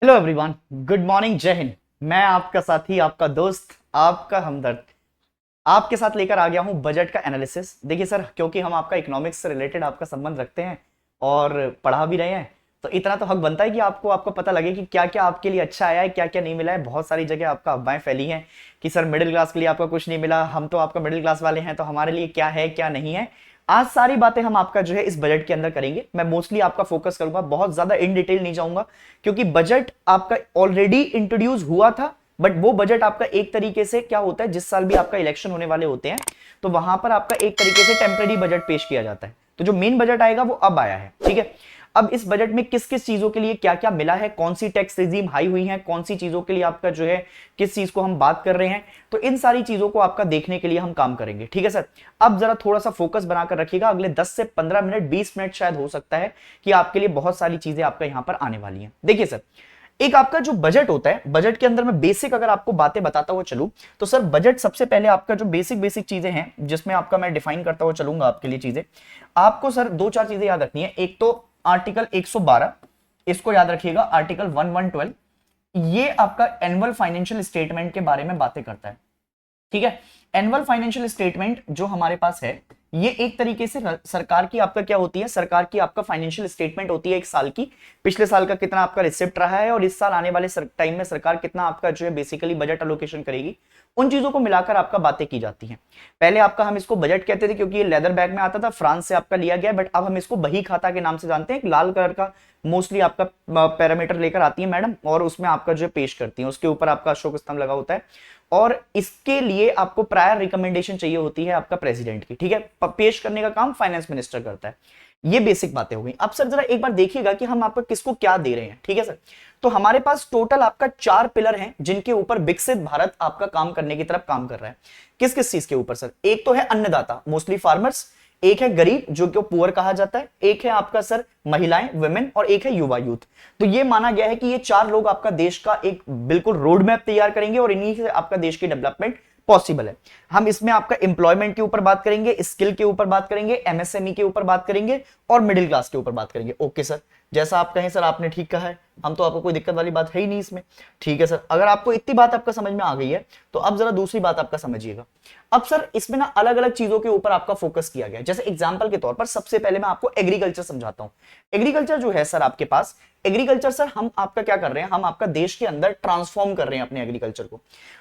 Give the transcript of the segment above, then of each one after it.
Hello everyone, good morning, जय हिंद। मैं आपका साथी, आपका दोस्त, आपका हमदर्द आपके साथ लेकर आ गया हूं बजट का एनालिसिस। देखिए सर, क्योंकि हम आपका इकोनॉमिक्स से रिलेटेड आपका संबंध रखते हैं और पढ़ा भी रहे हैं, तो इतना तो हक बनता है कि आपको पता लगे कि क्या क्या आपके लिए अच्छा आया है, क्या क्या नहीं मिला है। बहुत सारी जगह आपका अफवाहें फैली हैं कि सर मिडिल क्लास के लिए आपका कुछ नहीं मिला, हम तो आपका मिडिल क्लास वाले हैं तो हमारे लिए क्या है क्या नहीं है। आज सारी बातें हम आपका जो है इस बजट के अंदर करेंगे। मैं मोस्टली आपका फोकस करूंगा, बहुत ज्यादा इन डिटेल नहीं जाऊंगा, क्योंकि बजट आपका ऑलरेडी इंट्रोड्यूस हुआ था। बट वो बजट आपका एक तरीके से क्या होता है, जिस साल भी आपका इलेक्शन होने वाले होते हैं तो वहां पर आपका एक तरीके से टेम्पररी बजट पेश किया जाता है। तो जो मेन बजट आएगा वो अब आया है, ठीक है। अब इस बजट में किस किस चीजों के लिए क्या क्या मिला है, कौन सी टैक्स रिजीम हाई हुई है, कौन सी चीजों के लिए आपका जो है किस चीज को हम बात कर रहे हैं, तो इन सारी चीजों को आपका देखने के लिए हम काम करेंगे, ठीक है सर। अब जरा थोड़ा सा फोकस बनाकर रखिएगा, अगले 10 से 15 मिनट 20 मिनट शायद हो सकता है कि आपके लिए बहुत सारी चीजें आपका यहां पर आने वाली हैं। देखिए सर, एक आपका जो बजट होता है, बजट के अंदर मैं बेसिक अगर आपको बातें बताता हुआ चलूं तो सर बजट सबसे पहले आपका जो बेसिक बेसिक चीजें हैं जिसमें आपका मैं डिफाइन करता हुआ चलूंगा आपके लिए चीजें, आपको सर दो चार चीजें याद रखनी है। एक तो आर्टिकल 112, इसको याद रखिएगा, आर्टिकल 1112, ये आपका एनुअल फाइनेंशियल स्टेटमेंट के बारे में बातें करता है, ठीक है। एनुअल फाइनेंशियल स्टेटमेंट जो हमारे पास है, ये एक तरीके से सरकार की आपका क्या होती है, सरकार की आपका फाइनेंशियल स्टेटमेंट होती है एक साल की। पिछले साल का कितना आपका रिसिप्ट रहा है और इस साल आने वाले टाइम में सरकार कितना आपका जो है बेसिकली बजट अलोकेशन करेगी, उन चीजों को मिलाकर आपका बातें की जाती हैं। पहले आपका हम इसको बजट कहते थे क्योंकि ये लेदर बैग में आता था, फ्रांस से आपका लिया गया, बट अब हम इसको बही खाता के नाम से जानते हैं। एक लाल कलर का मोस्टली आपका पैरामीटर लेकर आती है मैडम, और उसमें आपका जो है पेश करती है, उसके ऊपर आपका अशोक स्तंभ लगा होता है, और इसके लिए आपको प्रायर रिकमेंडेशन चाहिए होती है आपका प्रेसिडेंट की, ठीक है। पेश करने का काम फाइनेंस मिनिस्टर करता है। ये बेसिक बातें हो गई। अब सर जरा एक बार देखिएगा कि हम आपको किसको क्या दे रहे हैं, ठीक है सर। तो हमारे पास टोटल आपका 4 पिलर हैं जिनके ऊपर विकसित भारत आपका काम करने की तरफ काम कर रहा है। किस किस चीज के ऊपर सर? एक तो है अन्नदाता, मोस्टली फार्मर्स, एक है गरीब जो कि पुअर कहा जाता है, एक है आपका सर महिलाएं वुमेन, और एक है युवा यूथ। तो ये माना गया है कि ये 4 लोग आपका देश का एक बिल्कुल रोड मैप तैयार करेंगे और इन्हीं से आपका देश की डेवलपमेंट पॉसिबल है। हम इसमें आपका एम्प्लॉयमेंट के ऊपर बात करेंगे, स्किल के ऊपर बात करेंगे, एमएसएमई के ऊपर बात करेंगे और मिडिल क्लास के ऊपर बात करेंगे। ओके सर, जैसा आप कहें सर, आपने ठीक कहा है, हम तो आपको कोई दिक्कत वाली बात है ही नहीं इसमें, ठीक है सर। अगर आपको इतनी बात आपका समझ में आ गई है तो अब जरा दूसरी बात आपका समझिएगा। अब सर इसमें ना अलग अलग चीजों के ऊपर आपका फोकस किया गया है। जैसे एग्जांपल के तौर पर सबसे पहले मैं आपको एग्रीकल्चर समझाता हूं। एग्रीकल्चर जो है सर आपके पास, एग्रीकल्चर सर हम आपका क्या कर रहे हैं, हम आपका देश के अंदर ट्रांसफॉर्म कर रहे हैं अपने एग्रीकल्चर को।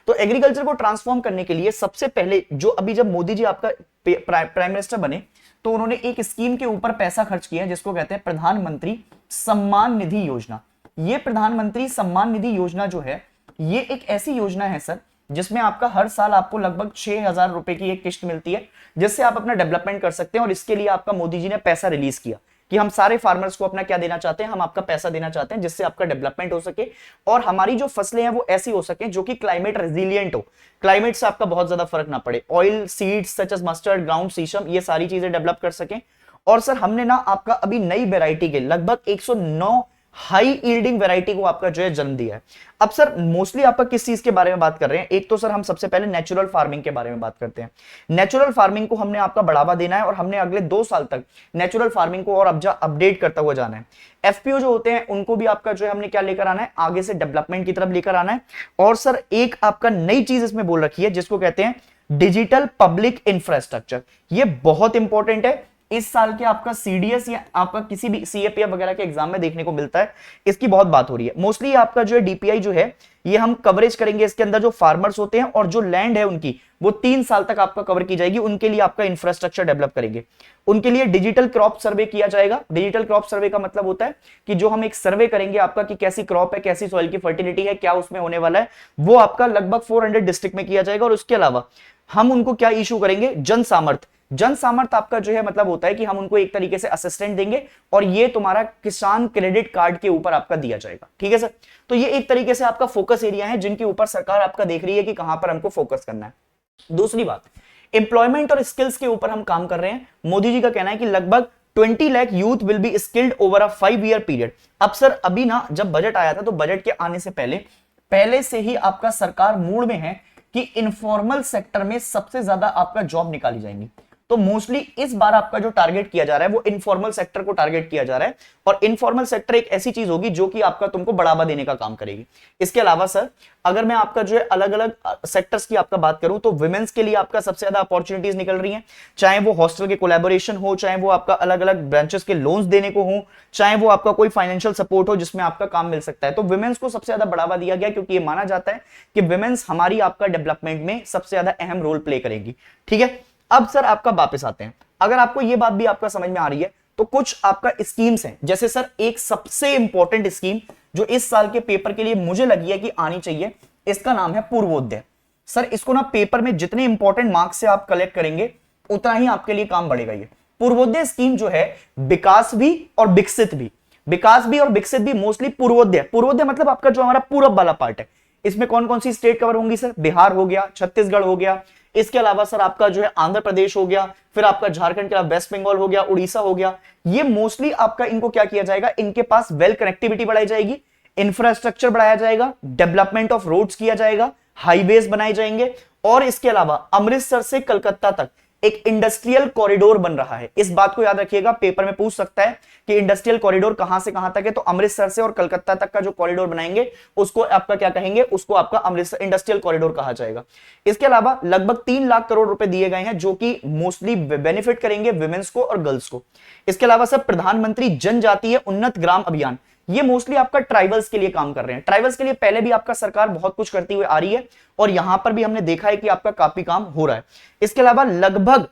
तो एग्रीकल्चर को ट्रांसफॉर्म करने के लिए सबसे पहले जो अभी जब मोदी जी आपका प्राइम मिनिस्टर बने तो उन्होंने एक स्कीम के ऊपर पैसा खर्च किया जिसको कहते हैं प्रधानमंत्री सम्मान निधि योजना। ये प्रधानमंत्री सम्मान निधि योजना जो है, ये एक ऐसी योजना है सर जिसमें आपका हर साल आपको लगभग 6,000 रुपए की एक किस्त मिलती है, जिससे आप अपना डेवलपमेंट कर सकते हैं। और इसके लिए आपका मोदी जी ने पैसा रिलीज किया कि हम सारे फार्मर्स को अपना क्या देना चाहते हैं, हम आपका पैसा देना चाहते हैं जिससे आपका डेवलपमेंट हो सके और हमारी जो फसलें हैं वो ऐसी हो सके जो कि क्लाइमेट रेजिलिएंट हो, क्लाइमेट से आपका बहुत ज्यादा फर्क ना पड़े। Oil seeds such as mustard, ground sesame, ये सारी चीजें डेवलप कर सकें। और सर हमने ना आपका अभी नई वेराइटी के लगभग 109 हाई यील्डिंग वैरायटी को आपका जो है जन्म दिया है। अब सर मोस्टली आपका किस चीज के बारे में बात कर रहे हैं? एक तो सर हम सबसे पहले नेचुरल फार्मिंग के बारे में बात करते हैं। नेचुरल फार्मिंग को हमने आपका बढ़ावा देना है और हमने अगले 2 साल तक नेचुरल फार्मिंग को और अपडेट करता हुआ जाना है। एफपीओ जो होते हैं उनको भी आपका जो है हमने क्या लेकर आना है, आगे से डेवलपमेंट की तरफ लेकर आना है। और सर एक आपका नई चीज इसमें बोल रखी है जिसको कहते हैं डिजिटल पब्लिक इंफ्रास्ट्रक्चर। ये बहुत इंपॉर्टेंट है, इस साल के आपका सीडीएस या आपका किसी भी सीएपीएफ वगैरह के एग्जाम में देखने को मिलता है, इसकी बहुत बात हो रही है। मोस्टली आपका जो है डीपीआई जो है ये हम कवरेज करेंगे, इसके अंदर जो फार्मर्स होते हैं और जो लैंड है उनकी वो 3 साल तक आपका कवर की जाएगी, उनके लिए आपका इंफ्रास्ट्रक्चर डेवलप करेंगे। उनके लिए डिजिटल क्रॉप सर्वे किया जाएगा। डिजिटल क्रॉप सर्वे का मतलब होता है कि जो हम एक सर्वे करेंगे आपका कि कैसी क्रॉप है, कैसी सॉइल की फर्टिलिटी है, क्या उसमें होने वाला है, वो आपका लगभग 400 डिस्ट्रिक्ट में किया जाएगा। और उसके अलावा हम उनको क्या इशू करेंगे, जन सामर्थ। जन सामर्थ आपका जो है मतलब होता है कि हम उनको एक तरीके से असिस्टेंट देंगे और ये तुम्हारा किसान क्रेडिट कार्ड के ऊपर आपका दिया जाएगा, ठीक है सर। तो ये एक तरीके से आपका फोकस एरिया है जिनके ऊपर सरकार आपका देख रही है कि कहां पर हमको फोकस करना है। दूसरी बात, एम्प्लॉयमेंट और स्किल्स के ऊपर हम काम कर रहे हैं। मोदी जी का कहना है कि लगभग 20 lakh youth will be skilled over a 5 year period. अब सर अभी ना जब बजट आया था तो बजट के आने से पहले से ही आपका सरकार मूड में है कि इनफॉर्मल सेक्टर में सबसे ज्यादा आपका जॉब निकाली जाएंगी। तो मोस्टली इस बार आपका जो टारगेट किया जा रहा है वो इनफॉर्मल सेक्टर को टारगेट किया जा रहा है, और इनफॉर्मल सेक्टर एक ऐसी चीज होगी जो कि आपका तुमको बढ़ावा देने का काम करेगी। इसके अलावा सर अगर मैं आपका जो है अलग अलग सेक्टर्स की आपका बात करूं तो वुमेन्स के लिए आपका सबसे ज्यादा अपॉर्चुनिटीज निकल रही हैं, चाहे वो हॉस्टल के कोलैबोरेशन हो, चाहे वो आपका अलग अलग ब्रांचेस के लोन्स देने को हो, चाहे वो आपका कोई फाइनेंशियल सपोर्ट हो जिसमें आपका काम मिल सकता है। तो वुमेन्स को सबसे ज्यादा बढ़ावा दिया गया क्योंकि ये माना जाता है कि वुमेन्स हमारी आपका डेवलपमेंट में सबसे ज्यादा अहम रोल प्ले करेगी। ठीक है, अब सर आपका वापस आते हैं, अगर आपको ये बात भी आपका समझ में आ रही है तो कुछ आपका स्कीम्स हैं, जैसे सर एक सबसे इंपॉर्टेंट स्कीम जो इस साल के पेपर के लिए मुझे लगी है कि आनी चाहिए, इसका नाम है पूर्वोदय। सर इसको ना पेपर में जितने इंपॉर्टेंट मार्क्स से आप कलेक्ट करेंगे उतना ही आपके लिए काम बढ़ेगा। ये पूर्वोदय स्कीम जो है विकास भी और विकसित भी, विकास भी और विकसित भी मोस्टली पूर्वोदय, पूर्वोदय मतलब आपका जो हमारा पूरब वाला पार्ट है, इसमें कौन कौन सी स्टेट कवर होंगी सर, बिहार हो गया, छत्तीसगढ़ हो गया, इसके अलावा सर आपका जो है आंध्र प्रदेश हो गया, फिर आपका झारखंड के अलावा वेस्ट बंगाल हो गया, उड़ीसा हो गया। ये मोस्टली आपका इनको क्या किया जाएगा, इनके पास वेल कनेक्टिविटी बढ़ाई जाएगी, इंफ्रास्ट्रक्चर बढ़ाया जाएगा, डेवलपमेंट ऑफ रोड्स किया जाएगा, हाईवेज बनाए जाएंगे, और इसके अलावा अमृतसर से कलकत्ता तक एक इंडस्ट्रियल कॉरिडोर बन रहा है। इस बात को याद रखिएगा, पेपर में पूछ सकता है कि इंडस्ट्रियल कॉरिडोर कहां से कहां तक है, तो अमृतसर से और कलकत्ता तक का जो कॉरिडोर बनाएंगे उसको आपका क्या कहेंगे, उसको आपका अमृतसर इंडस्ट्रियल कॉरिडोर कहा जाएगा। इसके अलावा लगभग 3 लाख करोड़ रुपए दिए गए हैं जो कि मोस्टली बेनिफिट करेंगे वुमेन्स को और गर्ल्स को। इसके अलावा सर प्रधानमंत्री जनजातीय उन्नत ग्राम अभियान, ये मोस्टली आपका ट्राइबल्स के लिए काम कर रहे हैं। ट्राइबल्स के लिए पहले भी आपका सरकार बहुत कुछ करती हुई आ रही है और यहां पर भी हमने देखा है कि आपका काफी काम हो रहा है। इसके अलावा लगभग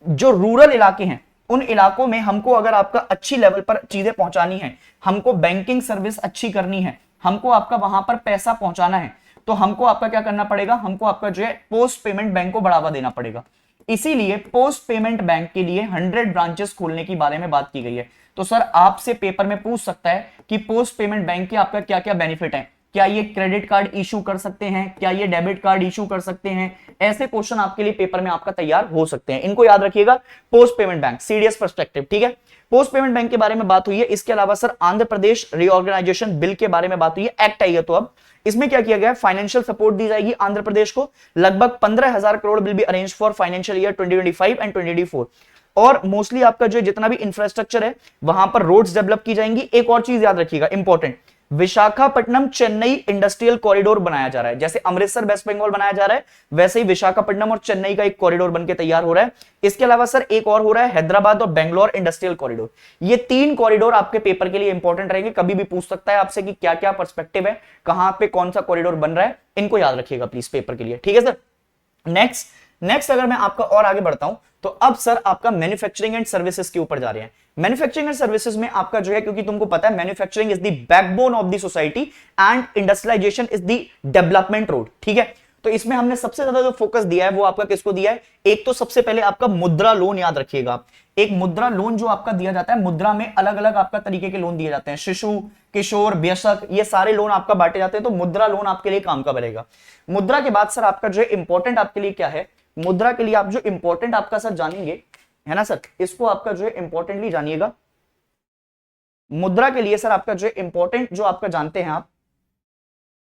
जो रूरल इलाके हैं उन इलाकों में हमको अगर आपका अच्छी लेवल पर चीजें पहुंचानी है, हमको बैंकिंग सर्विस अच्छी करनी है, हमको आपका वहां पर पैसा पहुंचाना है, तो हमको आपका क्या करना पड़ेगा, हमको आपका जो है पोस्ट पेमेंट बैंक को बढ़ावा देना पड़ेगा। इसीलिए पोस्ट पेमेंट बैंक के लिए 100 ब्रांचेस खोलने की बारे में बात की गई है। तो सर आपसे पेपर में पूछ सकता है कि पोस्ट पेमेंट बैंक के आपका क्या क्या बेनिफिट है, क्या ये क्रेडिट कार्ड इशू कर सकते हैं, क्या ये डेबिट कार्ड इशू कर सकते हैं, ऐसे क्वेश्चन आपके लिए पेपर में आपका तैयार हो सकते हैं। इनको याद रखिएगा, post payment bank CDS perspective. ठीक है, पोस्ट पेमेंट बैंक के बारे में बात हुई है। इसके अलावा sir Andhra Pradesh reorganisation bill के बारे में बात हुई है, एक्ट आई है, तो अब इसमें क्या किया गया है, फाइनेंशियल सपोर्ट दी जाएगी आंध्र प्रदेश को, लगभग 15,000 crore will be arrange for financial year 2025 and 2024। और मोस्टली आपका जो जितना भी इंफ्रास्ट्रक्चर है वहां पर रोड्स डेवलप की जाएंगी। एक और चीज याद रखिएगा important, Visakhapatnam Chennai industrial corridor बनाया जा रहा है। जैसे अमृतसर वेस्ट बंगाल बनाया जा रहा है वैसे ही विशाखापट्टनम और चेन्नई का एक कॉरिडोर बनकर तैयार हो रहा है। इसके अलावा सर एक और हो रहा है हैदराबाद और बेंगलोर इंडस्ट्रियल कॉरिडोर। ये 3 कॉरिडोर आपके पेपर के लिए इंपॉर्टेंट रहेंगे, कभी भी पूछ सकता है आपसे कि क्या क्या पर्सपेक्टिव है, कहां पे कौन सा कॉरिडोर बन रहा है, इनको याद रखिएगा प्लीज पेपर के लिए। ठीक है सर, नेक्स्ट अगर मैं आपका और आगे बढ़ता हूं तो अब सर आपका मैन्युफैक्चरिंग एंड सर्विसेज के ऊपर जा रहे हैं। मैन्युफैक्चरिंग एंड सर्विसेज में आपका जो है, क्योंकि तुमको पता है manufacturing is the backbone of the society and industrialisation is the development road. ठीक है, तो इसमें हमने सबसे ज्यादा जो फोकस दिया है वो आपका किसको दिया है, एक तो सबसे पहले आपका मुद्रा लोन याद रखिएगा आप। एक मुद्रा लोन जो आपका दिया जाता है, मुद्रा में अलग अलग आपका तरीके के लोन दिए जाते हैं, शिशु, किशोर, वयस्क, ये सारे लोन आपका बांटे जाते हैं। तो मुद्रा लोन आपके लिए काम का बनेगा। मुद्रा के बाद सर आपका जो है इंपॉर्टेंट आपके लिए क्या है, मुद्रा के लिए आप जो इंपॉर्टेंट आपका सर जानेंगे है ना सर, इसको आपका जो है इंपॉर्टेंटली जानिएगा। मुद्रा के लिए सर आपका जो है इंपॉर्टेंट जो आपका जानते हैं आप,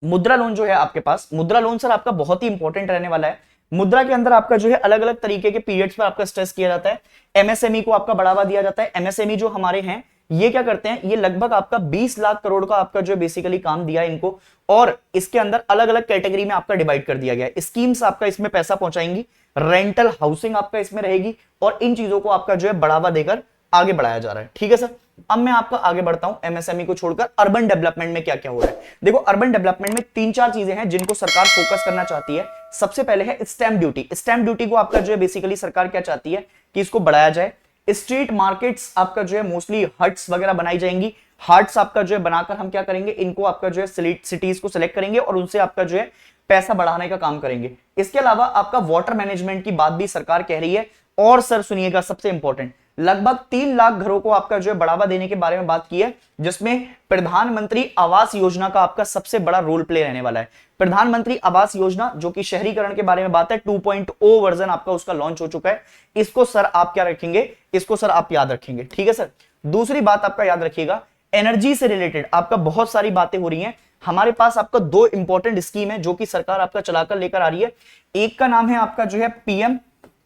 मुद्रा लोन जो है आपके पास, मुद्रा लोन सर आपका बहुत ही इंपॉर्टेंट रहने वाला है। मुद्रा के अंदर आपका जो है अलग अलग तरीके के पीरियड्स पर आपका स्ट्रेस किया जाता है। एमएसएमई को आपका बढ़ावा दिया जाता है। एमएसएमई जो हमारे हैं ये क्या करते हैं, ये लगभग आपका 20 लाख करोड़ का आपका जो बेसिकली काम दिया है इनको, और इसके अंदर अलग अलग कैटेगरी में आपका डिवाइड कर दिया गया है। स्कीम्स आपका इसमें पैसा पहुंचाएंगी, रेंटल हाउसिंग आपका इसमें रहेगी, और इन चीजों को आपका जो है बढ़ावा देकर आगे बढ़ाया जा रहा है। ठीक है सर, अब मैं आपका आगे बढ़ता हूं एमएसएमई को छोड़कर अर्बन डेवलपमेंट में क्या क्या हो रहा है। देखो अर्बन डेवलपमेंट में 3-4 चीजें हैं जिनको सरकार फोकस करना चाहती है। सबसे पहले है स्टैंप ड्यूटी। स्टैंप ड्यूटी को आपका जो है बेसिकली सरकार क्या चाहती है कि इसको बढ़ाया जाए। स्ट्रीट मार्केट्स आपका जो है मोस्टली हट्स वगैरह बनाई जाएंगी। हार्ट्स आपका जो है बनाकर हम क्या करेंगे, इनको आपका जो है सिटीज को सिलेक्ट करेंगे और उनसे आपका जो है पैसा बढ़ाने का काम करेंगे। इसके अलावा आपका वाटर मैनेजमेंट की बात भी सरकार कह रही है। और सर सुनिएगा सबसे इंपॉर्टेंट, लगभग 3 लाख घरों को आपका जो है बढ़ावा देने के बारे में बात की है, जिसमें प्रधानमंत्री आवास योजना का आपका सबसे बड़ा रोल प्ले रहने वाला है। प्रधानमंत्री आवास योजना जो कि शहरीकरण के बारे में बात है, 2.0 वर्जन आपका उसका लॉन्च हो चुका है। इसको सर आप क्या रखेंगे, इसको सर आप याद रखेंगे। ठीक है सर, दूसरी बात आपका याद रखिएगा, एनर्जी से रिलेटेड आपका बहुत सारी बातें हो रही हैं। हमारे पास आपका 2 इंपॉर्टेंट स्कीम है जो कि सरकार आपका चलाकर लेकर आ रही है। एक का नाम है आपका जो है पीएम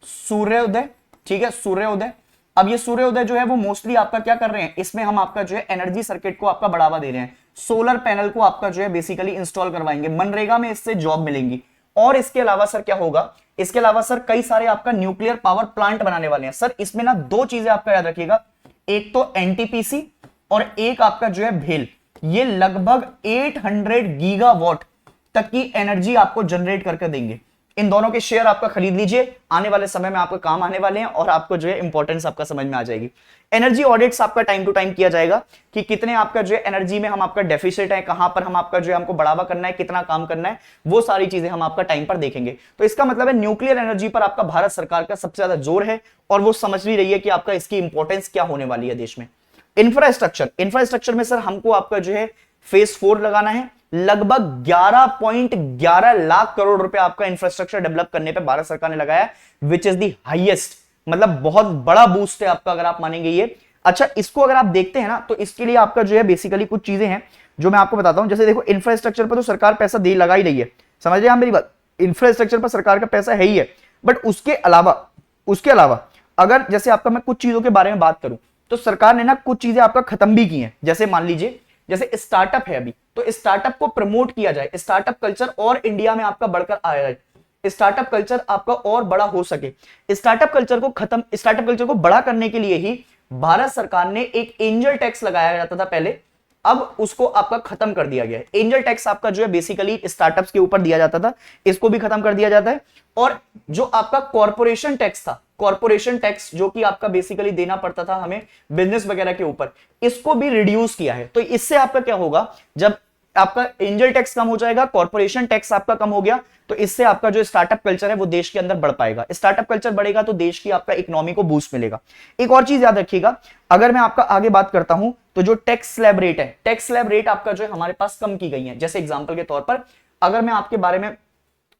सूर्योदय ठीक है, सूर्योदय। अब ये सूर्योदय जो है वो मोस्टली आपका क्या कर रहे हैं, इसमें हम आपका जो है एनर्जी सर्किट को आपका बढ़ावा दे रहे हैं, सोलर पैनल को आपका जो है बेसिकली इंस्टॉल करवाएंगे, मनरेगा में इससे जॉब मिलेंगी। और इसके अलावा सर क्या होगा, इसके अलावा सर कई सारे आपका न्यूक्लियर पावर प्लांट बनाने वाले हैं सर। इसमें ना दो चीजें आपका याद रखिएगा, एक तो एनटीपीसी और एक आपका जो है भेल। ये लगभग 800 गीगावाट तक की एनर्जी आपको जनरेट करके देंगे। इन दोनों के शेयर आपका खरीद लीजिए, आने वाले समय में आपको काम आने वाले हैं और आपको जो है इंपॉर्टेंस आपका समझ में आ जाएगी। एनर्जी ऑडिट्स आपका टाइम टू टाइम किया जाएगा कि कितने आपका जो है एनर्जी में हम आपका डेफिसिट है, कहां पर हम आपका जो है हमको बढ़ावा करना है, कितना काम करना है, वो सारी चीजें हम आपका टाइम पर देखेंगे। तो इसका मतलब है न्यूक्लियर एनर्जी पर आपका भारत सरकार का सबसे ज्यादा जोर है और वो समझ भी रही है कि आपका इसकी इंपॉर्टेंस क्या होने वाली है देश में। इंफ्रास्ट्रक्चर में सर हमको आपका जो है फेज 4 लगाना है, लगभग 11.11 लाख करोड़ रुपए आपका इंफ्रास्ट्रक्चर डेवलप करने पे भारत सरकार ने लगाया, विच इज दी हाईएस्ट, मतलब बहुत बड़ा बूस्ट है आपका अगर आप मानेंगे ये। अच्छा, इसको अगर आप देखते हैं ना तो इसके लिए आपका जो है बेसिकली कुछ चीजें हैं जो मैं आपको बताता हूं। जैसे देखो, इंफ्रास्ट्रक्चर पर तो सरकार पैसा दे लगा ही रही है, समझ रहे हैं मेरी बात, इंफ्रास्ट्रक्चर पर सरकार का पैसा है ही है। बट उसके अलावा अगर जैसे आपका मैं कुछ चीजों के बारे में बात करूं तो सरकार ने ना कुछ चीजें आपका खत्म भी की हैं। जैसे मान लीजिए, जैसे स्टार्टअप है अभी, तो स्टार्टअप को प्रमोट किया जाए, स्टार्टअप कल्चर और इंडिया में आपका बढ़कर आया है, स्टार्टअप कल्चर आपका और बड़ा हो सके। स्टार्टअप कल्चर को बड़ा करने के लिए ही भारत सरकार ने एक एंजल टैक्स लगाया जाता था पहले, अब उसको आपका खत्म कर दिया गया है। एंजल टैक्स आपका जो है बेसिकली स्टार्टअप्स के ऊपर दिया जाता था, इसको भी खत्म कर दिया जाता है। और जो आपका कॉर्पोरेशन टैक्स था, कॉर्पोरेशन टैक्स जो कि आपका बेसिकली देना पड़ता था हमें बिजनेस वगैरह के ऊपर, इसको भी रिड्यूस किया है। तो इससे आपका क्या होगा, जब आपका एंजल टैक्स कम हो जाएगा, कॉर्पोरेशन टैक्स आपका कम हो गया, तो इससे आपका जो स्टार्टअप कल्चर है वो देश के अंदर बढ़ पाएगा। स्टार्टअप कल्चर बढ़ेगा तो देश की आपका इकोनॉमी को बूस्ट मिलेगा। एक और चीज याद रखिएगा, अगर मैं आपका आगे बात करता हूं तो जो टैक्स स्लैब रेट है, टैक्स स्लैब रेट आपका जो है हमारे पास कम की गई है। जैसे एग्जांपल के तौर पर अगर मैं आपके बारे में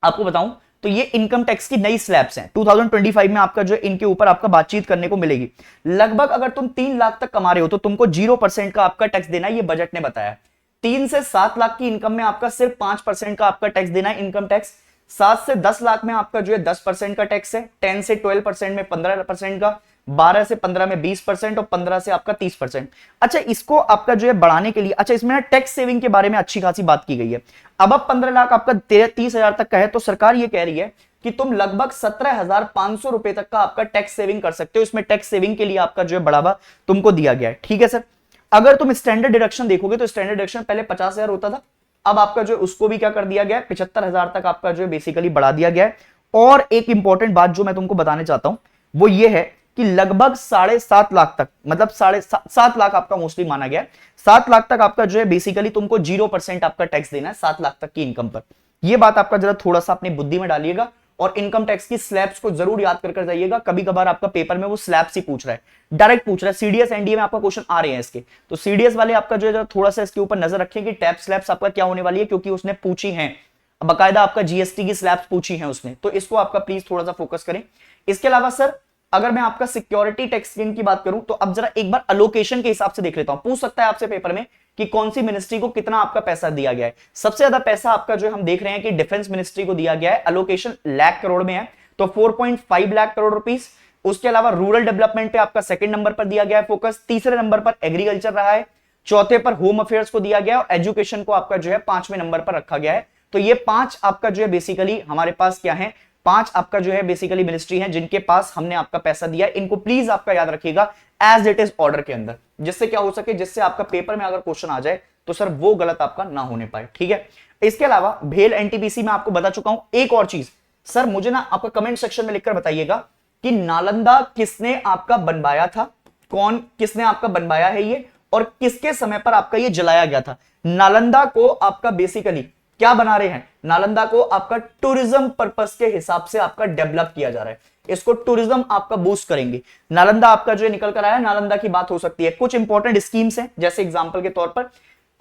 आपको बताऊं तो ये इनकम टैक्स की नई स्लैब्स हैं 2025 में आपका जो इनके ऊपर आपका बातचीत करने को मिलेगी। लगभग अगर तुम 3 लाख तक कमा रहे हो तो तुमको 0% का आपका टैक्स देना है, ये बजट ने बताया। 3 से 7 लाख की इनकम में आपका सिर्फ 5% का आपका टैक्स देना है, इनकम टैक्स। 7 से 10 लाख में आपका जो है 10% का टैक्स है, 10 से 12% में 15% का, 12 से 15 में 20% और 15 से आपका 30%। अच्छा, इसको आपका जो है बढ़ाने के लिए, अच्छा इसमें ना टैक्स सेविंग के बारे में अच्छी खासी बात की गई है। अब 15 लाख आपका 30,000 तक का है तो सरकार ये कह रही है कि तुम लगभग 17,500 रुपए तक का आपका टैक्स सेविंग कर सकते हो। इसमें टैक्स सेविंग के लिए आपका जो है बढ़ावा तुमको दिया गया है, ठीक है सर। अगर तुम स्टैंडर्ड डिडक्शन देखोगे तो स्टैंडर्ड डिडक्शन पहले 50,000 होता था, अब आपका जो उसको भी क्या कर दिया गया है, 75,000 तक आपका जो है बेसिकली बढ़ा दिया गया है। और एक इंपॉर्टेंट बात जो मैं तुमको बताने चाहता हूं वो ये है कि लगभग 7.5 लाख तक, मतलब 7.5 लाख आपका मोस्टली माना गया है, 7 लाख तक आपका जो है बेसिकली तुमको 0% आपका टैक्स देना है 7 लाख तक की इनकम पर। यह बात आपका जरा थोड़ा सा अपनी बुद्धि में डालिएगा और इनकम टैक्स की स्लैब्स को जरूर याद कर जाइएगा। कभी कभार आपका पेपर में वो स्लैब्स ही पूछ रहा है, डायरेक्ट पूछ रहा है, सीडीएस एनडीए में आपका क्वेश्चन आ रहे हैं इसके, तो सीडीएस वाले आपका जो है थोड़ा सा इसके ऊपर नजर रखें कि टैप स्लैब्स आपका क्या होने वाली है, क्योंकि उसने पूछी है बकायदा आपका जीएसटी की स्लैब्स पूछी है उसने, तो इसको आपका प्लीज थोड़ा सा फोकस करें। इसके अलावा सर अगर मैं आपका सिक्योरिटी टैक्स स्कीम की बात करूं तो अब जरा एक बार अलोकेशन के हिसाब से देख लेता हूं, पूछ सकता है आपसे पेपर में कि कौन सी मिनिस्ट्री को कितना आपका पैसा दिया गया है। सबसे ज्यादा पैसा आपका जो हम देख रहे हैं कि डिफेंस मिनिस्ट्री को दिया गया है, अलोकेशन लाख करोड़ में है, तो 4.5 लाख करोड़ रुपीस। उसके अलावा रूरल डेवलपमेंट पे आपका सेकंड नंबर पर दिया गया है फोकस, तीसरे नंबर पर एग्रीकल्चर रहा है, चौथे पर होम अफेयर्स को दिया गया और एजुकेशन को आपका जो है 5वें नंबर पर रखा गया है। तो ये 5 आपका जो है बेसिकली हमारे पास क्या है, 5 आपका जो है बेसिकली मिनिस्ट्री है जिनके पास हमने आपका पैसा दिया है। इनको प्लीज आपका याद रखिएगा एज इट इज ऑर्डर के अंदर, जिससे क्या हो सके, जिससे आपका पेपर में अगर क्वेश्चन आ जाए तो सर वो गलत आपका ना होने पाए, ठीक है। इसके अलावा भेल एनटीपीसी में आपको बता चुका हूं। एक और चीज सर, मुझे ना आपका कमेंट सेक्शन में लिखकर बताइएगा कि नालंदा किसने आपका बनवाया था, कौन किसने आपका बनवाया है ये, और किसके समय पर आपका ये जलाया गया था। नालंदा को आपका बेसिकली क्या बना रहे हैं, नालंदा को आपका टूरिज्म पर्पस के हिसाब से आपका डेवलप किया जा रहा है, इसको टूरिज्म आपका बूस्ट करेंगे। नालंदा आपका जो निकल कर आया, नालंदा की बात हो सकती है। कुछ इंपॉर्टेंट स्कीम्स हैं, जैसे एग्जांपल के तौर पर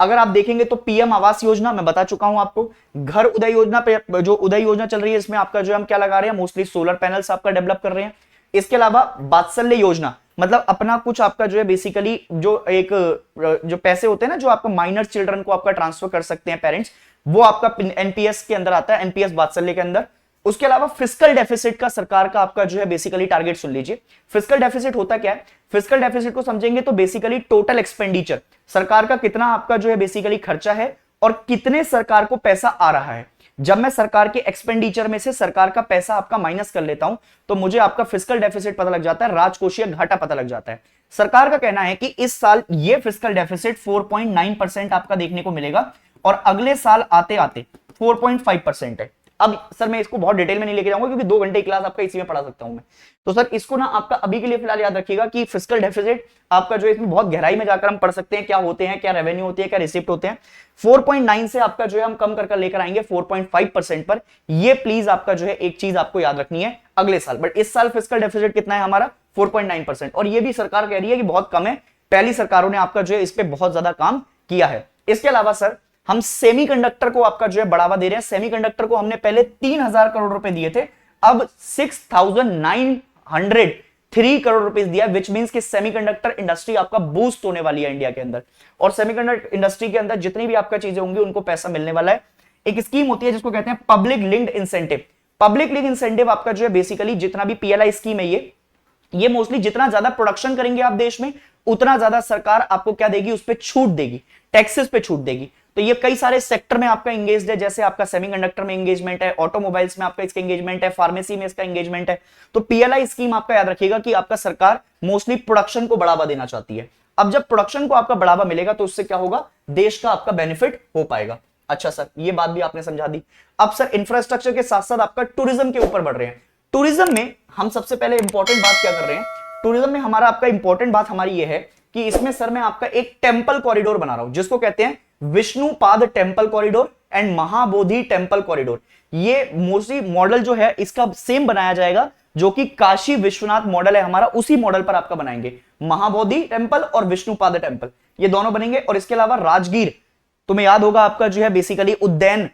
अगर आप देखेंगे तो पीएम आवास योजना मैं बता चुका हूं आपको, घर उदय योजना पे जो उदय योजना चल रही है इसमें आपका जो हम क्या लगा रहे हैं, मोस्टली सोलर पैनल्स आपका डेवलप कर रहे हैं। इसके अलावा वात्सल्य योजना, मतलब अपना कुछ आपका जो है बेसिकली जो एक जो पैसे होते हैं ना जो आपका माइनर चिल्ड्रन को आपका ट्रांसफर कर सकते हैं पेरेंट्स, वो आपका एनपीएस के अंदर आता है, एनपीएस वात्सल्य के अंदर। उसके अलावा फिस्कल डेफिसिट का सरकार का आपका जो है बेसिकली टारगेट सुन लीजिए। फिस्कल डेफिसिट होता क्या है? फिस्कल डेफिसिट को समझेंगे तो बेसिकली टोटल एक्सपेंडिचर, सरकार का कितना आपका जो है बेसिकली खर्चा है और कितने सरकार को पैसा आ रहा है। जब मैं सरकार के एक्सपेंडिचर में से सरकार का पैसा आपका माइनस कर लेता हूं तो मुझे आपका फिस्कल डेफिसिट पता लग जाता है, राजकोषीय घाटा पता लग जाता है। सरकार का कहना है कि इस साल ये फिस्कल डेफिसिट 4.9% आपका देखने को मिलेगा और अगले साल आते आते 4.5% है। अब सर मैं इसको बहुत डिटेल में नहीं लेके जाऊंगा क्योंकि 2 घंटे की क्लास आपका इसी में पढ़ा सकता हूं मैं। तो सर इसको ना आपका अभी के लिए फिलहाल याद रखिएगा कि फिस्कल डेफिसिट आपका जो है इसमें बहुत गहराई में जाकर हम पढ़ सकते हैं क्या होते हैं, क्या रेवेन्यू होती है, क्या रिसिप्ट होते हैं। 4.9 से आपका जो है हम कम कर लेकर आएंगे 4.5% पर। ये प्लीज आपका जो है एक चीज आपको याद रखनी है अगले साल। बट इस साल फिस्कल डेफिसिट कितना है हमारा? 4.9%। और ये भी सरकार कह रही है कि बहुत कम है, पहली सरकारों ने आपका जो है इस पे बहुत ज्यादा काम किया है। इसके अलावा सर हम सेमीकंडक्टर को आपका जो है बढ़ावा दे रहे हैं। सेमीकंडक्टर को हमने पहले 3000 करोड़ रुपए दिए थे, अब 6903 करोड़ रुपए दिया, विच मींस कि सेमीकंडक्टर इंडस्ट्री आपका बूस्ट होने वाली है इंडिया के अंदर। और सेमीकंडक्टर इंडस्ट्री के अंदर जितनी भी आपका चीजें होंगी उनको पैसा मिलने वाला है। एक स्कीम होती है जिसको कहते हैं public linked incentive. Public linked incentive आपका जो है बेसिकली जितना भी पीएलआई स्कीम है ये मोस्टली जितना ज्यादा प्रोडक्शन करेंगे आप देश में उतना ज्यादा सरकार आपको क्या देगी? उस पर छूट देगी, टैक्सेस पे छूट देगी। तो ये कई सारे सेक्टर में आपका एंगेज्ड है, जैसे आपका सेमीकंडक्टर में एंगेजमेंट है, ऑटोमोबाइल्स में आपका इसका एंगेजमेंट है, फार्मेसी में इसका एंगेजमेंट है। तो पीएलआई स्कीम आपका याद रखिएगा कि आपका सरकार मोस्टली प्रोडक्शन को बढ़ावा देना चाहती है। अब जब प्रोडक्शन को आपका बढ़ावा मिलेगा तो उससे क्या होगा? देश का आपका बेनिफिट हो पाएगा। अच्छा सर ये बात भी आपने समझा दी। अब सर इंफ्रास्ट्रक्चर के साथ साथ आपका टूरिज्म के ऊपर बढ़ रहे हैं। टूरिज्म में हम सबसे पहले इंपॉर्टेंट बात क्या कर रहे हैं? टूरिज्म में हमारा आपका इंपॉर्टेंट बात हमारी ये है कि इसमें सर मैं आपका एक टेंपल कॉरिडोर बना रहा हूं जिसको कहते हैं Vishnupad temple corridor and Mahabodhi temple corridor. ये मोस्टली मॉडल जो है इसका सेम बनाया जाएगा जो कि काशी विश्वनाथ मॉडल है हमारा, उसी मॉडल पर आपका बनाएंगे। महाबोधि टेंपल और विष्णुपाद टेंपल ये दोनों बनेंगे। और इसके अलावा राजगीर, तुम्हें याद होगा आपका जो है बेसिकली उज्जैन,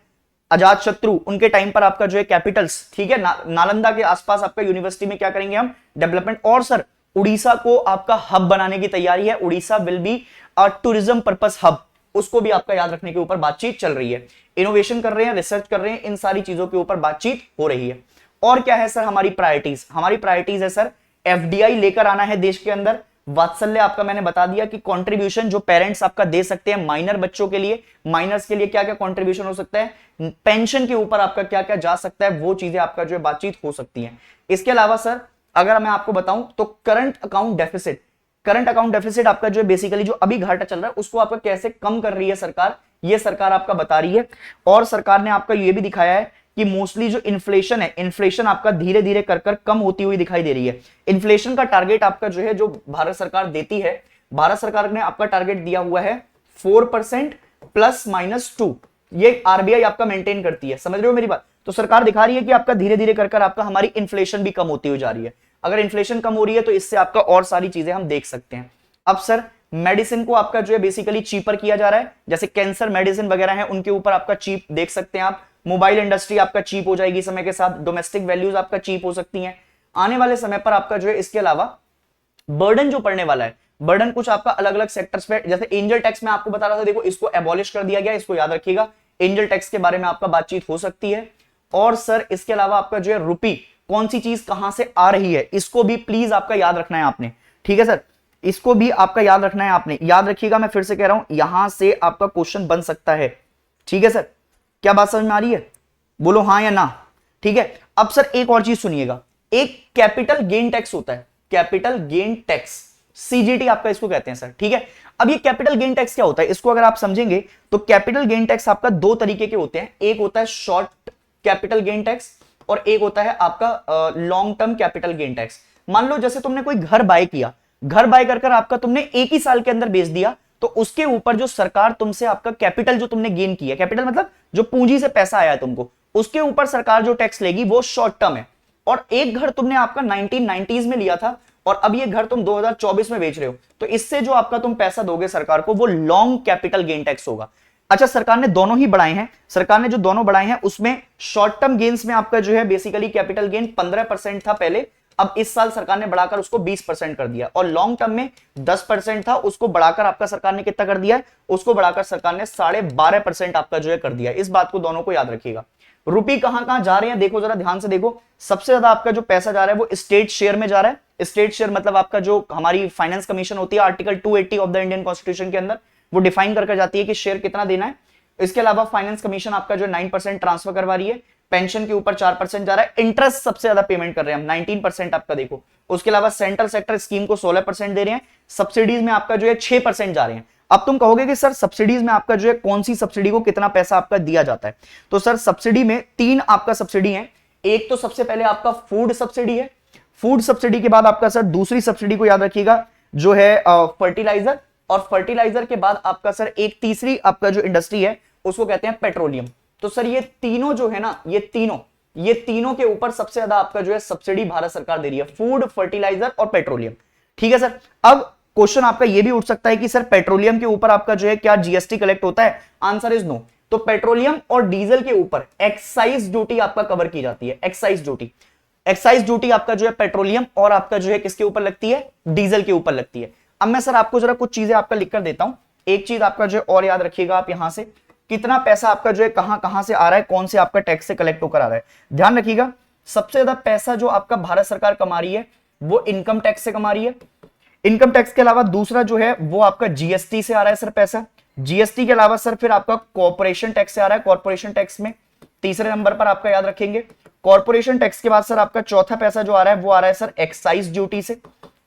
अजात शत्रु उनके टाइम पर आपका जो है कैपिटल्स, ठीक है, नालंदा के आसपास आपका यूनिवर्सिटी में क्या करेंगे हम? डेवलपमेंट। और सर उड़ीसा को आपका हब बनाने की तैयारी है। Orissa will be a tourism purpose hub, उसको भी आपका याद रखने के ऊपर बातचीत चल रही है। इनोवेशन कर रहे हैं, रिसर्च कर रहे हैं, इन सारी चीजों के ऊपर बातचीत हो रही है। और क्या है सर हमारी प्रायोरिटीज? हमारी प्रायोरिटीज है सर एफडीआई लेकर आना है देश के अंदर। वात्सल्य आपका मैंने बता दिया कि कंट्रीब्यूशन जो पेरेंट्स आपका दे सकते हैं माइनर बच्चों के लिए, माइनर्स के लिए क्या क्या कंट्रीब्यूशन हो सकता है, पेंशन के ऊपर आपका क्या क्या जा सकता है, वो चीजें आपका जो है बातचीत हो सकती है। इसके अलावा सर अगर मैं आपको बताऊं तो current account deficit, current account deficit आपका जो है बेसिकली जो अभी घाटा चल रहा है उसको आपका कैसे कम कर रही है सरकार, ये सरकार आपका बता रही है। और सरकार ने आपका ये भी दिखाया है कि मोस्टली जो इन्फ्लेशन है, इन्फ्लेशन आपका धीरे धीरे कर कम होती हुई दिखाई दे रही है। इन्फ्लेशन का टारगेट आपका जो है जो भारत सरकार देती है, भारत सरकार ने आपका टारगेट दिया हुआ है 4% ±2, ये आरबीआई आपका मेंटेन करती है। समझ रहे हो मेरी बात? तो सरकार दिखा रही है कि आपका धीरे धीरे कर आपका हमारी इन्फ्लेशन भी कम होती हुई जा रही है। अगर इन्फ्लेशन कम हो रही है तो इससे आपका और सारी चीजें हम देख सकते हैं। अब सर मेडिसिन को आपका जो है बेसिकली चीपर किया जा रहा है, जैसे कैंसर मेडिसिन वगैरह है उनके ऊपर आपका चीप देख सकते हैं आप। मोबाइल इंडस्ट्री आपका चीप हो जाएगी समय के साथ, डोमेस्टिक वैल्यूज आपका चीप हो सकती हैं आने वाले समय पर आपका जो है। इसके अलावा बर्डन जो पड़ने वाला है, बर्डन कुछ आपका अलग अलग सेक्टर्स पे, जैसे एंजल टैक्स में आपको बता रहा था, देखो इसको एबॉलिश कर दिया गया, इसको याद रखिएगा। एंजल टैक्स के बारे में आपका बातचीत हो सकती है। और सर इसके अलावा आपका जो है रुपी, कौन सी चीज कहां से आ रही है, इसको भी प्लीज आपका याद रखना है आपने, ठीक है सर, इसको भी आपका याद रखना है आपने। याद रखिएगा, मैं फिर से कह रहा हूं, यहां से आपका क्वेश्चन बन सकता है, ठीक है सर। क्या बात समझ में आ रही है? बोलो हाँ या ना, ठीक है। अब सर एक और चीज सुनिएगा, एक कैपिटल गेन टैक्स होता है, कैपिटल गेन टैक्स, सीजीटी आपका इसको कहते हैं सर, ठीक है। अब ये कैपिटल गेन टैक्स क्या होता है, इसको अगर आप समझेंगे तो कैपिटल गेन टैक्स आपका दो तरीके के होते हैं, एक होता है शॉर्ट कैपिटल गेन टैक्स और एक होता है आपका long term capital gain tax. मान लो जैसे तुमने कोई घर बाय किया, घर बाय कर आपका तुमने एक ही साल के अंदर बेच दिया, तो उसके ऊपर जो सरकार तुमसे आपका कैपिटल जो तुमने गेन किया, कैपिटल मतलब जो पूंजी से पैसा आया है तुमको, उसके ऊपर सरकार जो टैक्स लेगी वो शॉर्ट टर्म है। और एक घर तुमने आपका 1990s में लिया था और अब ये घर तुम 2024 में बेच रहे हो, तो इससे जो आपका तुम पैसा दोगे सरकार को वो लॉन्ग कैपिटल गेन टैक्स होगा। अच्छा, सरकार ने दोनों ही बढ़ाए हैं, सरकार ने जो दोनों बढ़ाए हैं उसमें शॉर्ट टर्म गेन्स में आपका जो है बेसिकली कैपिटल गेन 15% था पहले, अब इस साल सरकार ने बढ़ाकर उसको 20% कर दिया, और लॉन्ग टर्म में 10% था, उसको बढ़ाकर आपका सरकार ने कितना कर दिया है, उसको बढ़ाकर सरकार ने 12.5% आपका जो है कर दिया। इस बात को दोनों को याद रखिएगा। रुपी कहां कहां जा रहे हैं देखो जरा ध्यान से देखो। सबसे ज्यादा आपका जो पैसा जा रहा है वो स्टेट शेयर में जा रहा है। स्टेट शेयर मतलब आपका जो हमारी फाइनेंस कमीशन होती है article 280 of the Indian constitution के अंदर, वो डिफाइन करके जाती है कि शेयर कितना देना है। इसके अलावा फाइनेंस कमीशन आपका जो 9% ट्रांसफर करवा रही है, पेंशन के ऊपर 4% जा रहा है, इंटरेस्ट सबसे ज्यादा पेमेंट कर रहे हैं हम 19% आपका देखो। उसके अलावा सेंट्रल सेक्टर स्कीम को 16% दे रहे हैं, सब्सिडीज में आपका जो है 6% जा रहे हैं। अब तुम कहोगे कि सर सब्सिडीज में आपका जो है कौन सी सब्सिडी को कितना पैसा आपका दिया जाता है, तो सर सब्सिडी में 3 आपका सब्सिडी है। एक तो सबसे पहले आपका फूड सब्सिडी है, फूड सब्सिडी के बाद आपका सर दूसरी सब्सिडी को याद रखिएगा जो है फर्टिलाइजर, और फर्टिलाइजर के बाद आपका सर एक तीसरी आपका जो इंडस्ट्री है उसको कहते हैं पेट्रोलियम। तो सर ये तीनों जो है ना, ये तीनों के ऊपर सबसे ज्यादा आपका जो है सब्सिडी भारत सरकार दे रही है, फूड, फर्टिलाइजर और पेट्रोलियम। ठीक है सर। अब क्वेश्चन आपका ये भी उठ सकता है कि सर पेट्रोलियम के ऊपर आपका जो है क्या जीएसटी कलेक्ट होता है? Answer is no. तो पेट्रोलियम और डीजल के ऊपर एक्साइज ड्यूटी आपका कवर की जाती है, एक्साइज ड्यूटी। एक्साइज ड्यूटी आपका जो है पेट्रोलियम और आपका जो है किसके ऊपर लगती है? डीजल के ऊपर लगती है। अब मैं सर आपको जरा कुछ चीजें आपका लिख कर देता हूं। एक चीज आपका जो है और याद रखिएगा आप, यहां से कितना पैसा आपका जो है कहां कहां से आ रहा है, कौन से आपका टैक्स से कलेक्ट होकर आ रहा है, ध्यान रखिएगा। सबसे ज्यादा पैसा जो आपका भारत सरकार कमा रही है वो इनकम टैक्स से कमा रही है। इनकम टैक्स के अलावा दूसरा जो है वो आपका जीएसटी से आ रहा है सर पैसा। जीएसटी के अलावा सर फिर आपका कॉर्पोरेशन टैक्स से आ रहा है, कॉर्पोरेशन टैक्स में तीसरे नंबर पर आपका याद रखेंगे। कॉर्पोरेशन टैक्स के बाद सर आपका चौथा पैसा जो आ रहा है वो आ रहा है सर एक्साइज ड्यूटी से।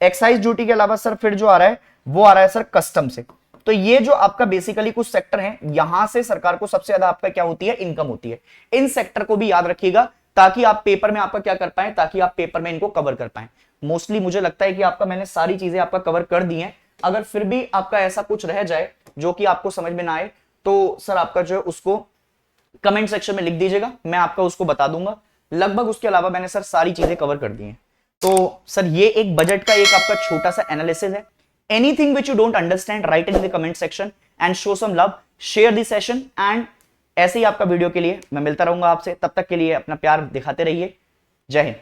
एक्साइज ड्यूटी के अलावा सर फिर जो आ रहा है वो आ रहा है सर कस्टम से। तो ये जो आपका बेसिकली कुछ सेक्टर हैं, यहां से सरकार को सबसे ज्यादा आपका क्या होती है? इनकम होती है। इन सेक्टर को भी याद रखिएगा ताकि आप पेपर में आपका क्या कर पाए, ताकि आप पेपर में इनको कवर कर पाए। मोस्टली मुझे लगता है कि आपका मैंने सारी चीजें आपका कवर कर दी हैं। अगर फिर भी आपका ऐसा कुछ रह जाए जो कि आपको समझ में ना आए तो सर आपका जो है उसको कमेंट सेक्शन में लिख दीजिएगा, मैं आपका उसको बता दूंगा। लगभग उसके अलावा मैंने सर सारी चीजें कवर कर दी हैं। तो सर ये एक बजट का एक आपका छोटा सा एनालिसिस है। Anything which you don't understand, write it in the comment section and show some love, share the session and ऐसे ही आपका वीडियो के लिए मैं मिलता रहूंगा आपसे। तब तक के लिए अपना प्यार दिखाते रहिए। जय हिंद।